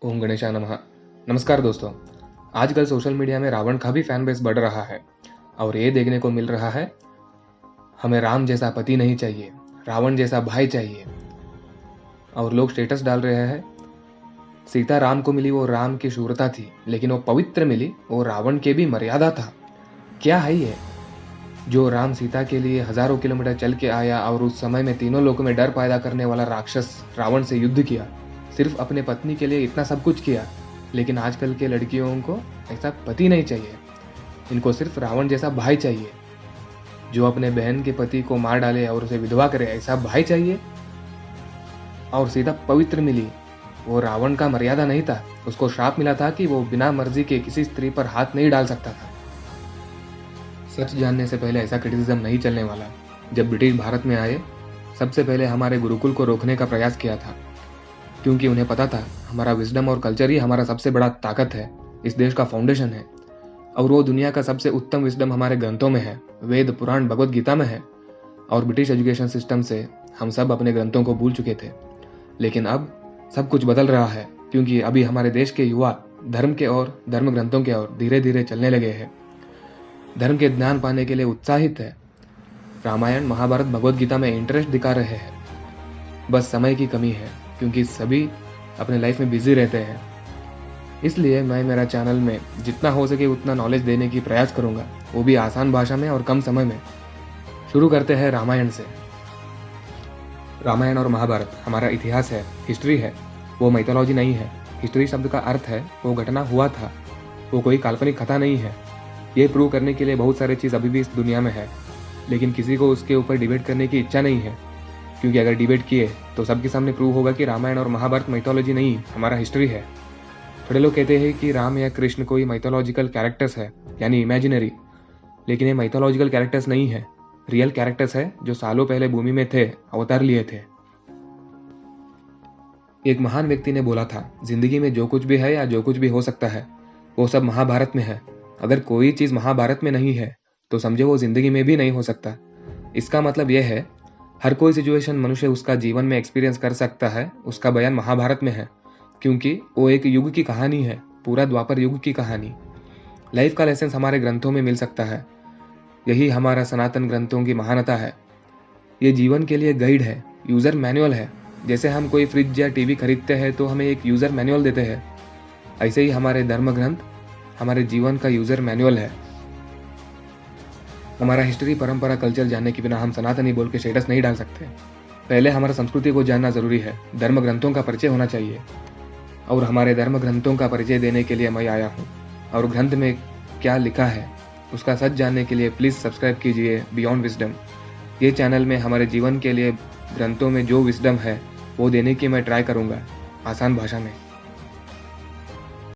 ओम गणेशाय नमः। नमस्कार दोस्तों, आजकल सोशल मीडिया में रावण का भी फैन बेस बढ़ रहा है और ये देखने को मिल रहा है हमें राम जैसा पति नहीं चाहिए, रावण जैसा भाई चाहिए। और लोग स्टेटस डाल रहे हैं सीता राम को मिली वो राम की शूरता थी, लेकिन वो पवित्र मिली वो रावण के भी मर्यादा था। क्या है ये जो राम सीता के लिए हजारों किलोमीटर चल के आया और उस समय में तीनों लोगों में डर पैदा करने वाला राक्षस रावण से युद्ध किया, सिर्फ अपने पत्नी के लिए इतना सब कुछ किया। लेकिन आजकल के लड़कियों को ऐसा पति नहीं चाहिए, इनको सिर्फ रावण जैसा भाई चाहिए जो अपने बहन के पति को मार डाले और उसे विधवा करे, ऐसा भाई चाहिए। और सीता पवित्र मिली, वो रावण का मर्यादा नहीं था, उसको श्राप मिला था कि वो बिना मर्जी के किसी स्त्री पर हाथ नहीं डाल सकता था। सच जानने से पहले ऐसा क्रिटिसिज्म नहीं चलने वाला। जब ब्रिटिश भारत में आए, सबसे पहले हमारे गुरुकुल को रोकने का प्रयास किया था, क्योंकि उन्हें पता था हमारा विजडम और कल्चर ही हमारा सबसे बड़ा ताकत है, इस देश का फाउंडेशन है। और वो दुनिया का सबसे उत्तम विजडम हमारे ग्रंथों में है, वेद पुराण भगवत गीता में है। और ब्रिटिश एजुकेशन सिस्टम से हम सब अपने ग्रंथों को भूल चुके थे। लेकिन अब सब कुछ बदल रहा है, क्योंकि अभी हमारे देश के युवा धर्म के और धर्म ग्रंथों के और धीरे धीरे चलने लगे हैं, धर्म के ज्ञान पाने के लिए उत्साहित है। रामायण महाभारत भगवत गीता में इंटरेस्ट दिखा रहे हैं। बस समय की कमी है, क्योंकि सभी अपने लाइफ में बिजी रहते हैं। इसलिए मैं मेरा चैनल में जितना हो सके उतना नॉलेज देने की प्रयास करूंगा, वो भी आसान भाषा में और कम समय में। शुरू करते हैं रामायण से। रामायण और महाभारत हमारा इतिहास है, हिस्ट्री है, वो माइथोलॉजी नहीं है। हिस्ट्री शब्द का अर्थ है वो घटना हुआ था, वो कोई काल्पनिक कथा नहीं है। ये प्रूव करने के लिए बहुत सारी चीज़ अभी भी इस दुनिया में है, लेकिन किसी को उसके ऊपर डिबेट करने की इच्छा नहीं है, क्योंकि अगर डिबेट किए तो सबके सामने प्रूव होगा कि रामायण और महाभारत माइथोलॉजी नहीं, हमारा हिस्ट्री है। थोड़े लोग कहते हैं कि राम या कृष्ण कोई माइथोलॉजिकल कैरेक्टर्स है, यानी इमेजिनरी, लेकिन ये माइथोलॉजिकल कैरेक्टर्स नहीं है, रियल कैरेक्टर्स है जो सालों पहले भूमि में थे, अवतार लिए थे। एक महान व्यक्ति ने बोला था, जिंदगी में जो कुछ भी है या जो कुछ भी हो सकता है वो सब महाभारत में है। अगर कोई चीज़ महाभारत में नहीं है तो समझो वो जिंदगी में भी नहीं हो सकता। इसका मतलब यह है हर कोई सिचुएशन मनुष्य उसका जीवन में एक्सपीरियंस कर सकता है, उसका बयान महाभारत में है, क्योंकि वो एक युग की कहानी है, पूरा द्वापर युग की कहानी। लाइफ का लेसन हमारे ग्रंथों में मिल सकता है, यही हमारा सनातन ग्रंथों की महानता है। ये जीवन के लिए गाइड है, यूज़र मैनुअल है। जैसे हम कोई फ्रिज या टीवी खरीदते हैं तो हमें एक यूज़र मैनुअल देते हैं, ऐसे ही हमारे धर्म ग्रंथ हमारे जीवन का यूज़र मैनुअल है। हमारा हिस्ट्री परंपरा कल्चर जानने के बिना हम सनातनी बोल के स्टेटस नहीं डाल सकते। पहले हमारा संस्कृति को जानना जरूरी है, धर्म ग्रंथों का परिचय होना चाहिए। और हमारे धर्म ग्रंथों का परिचय देने के लिए मैं आया हूँ, और ग्रंथ में क्या लिखा है उसका सच जानने के लिए प्लीज़ सब्सक्राइब कीजिए बियॉन्ड विजडम। ये चैनल में हमारे जीवन के लिए ग्रंथों में जो विजडम है वो देने की मैं ट्राई करूँगा, आसान भाषा में।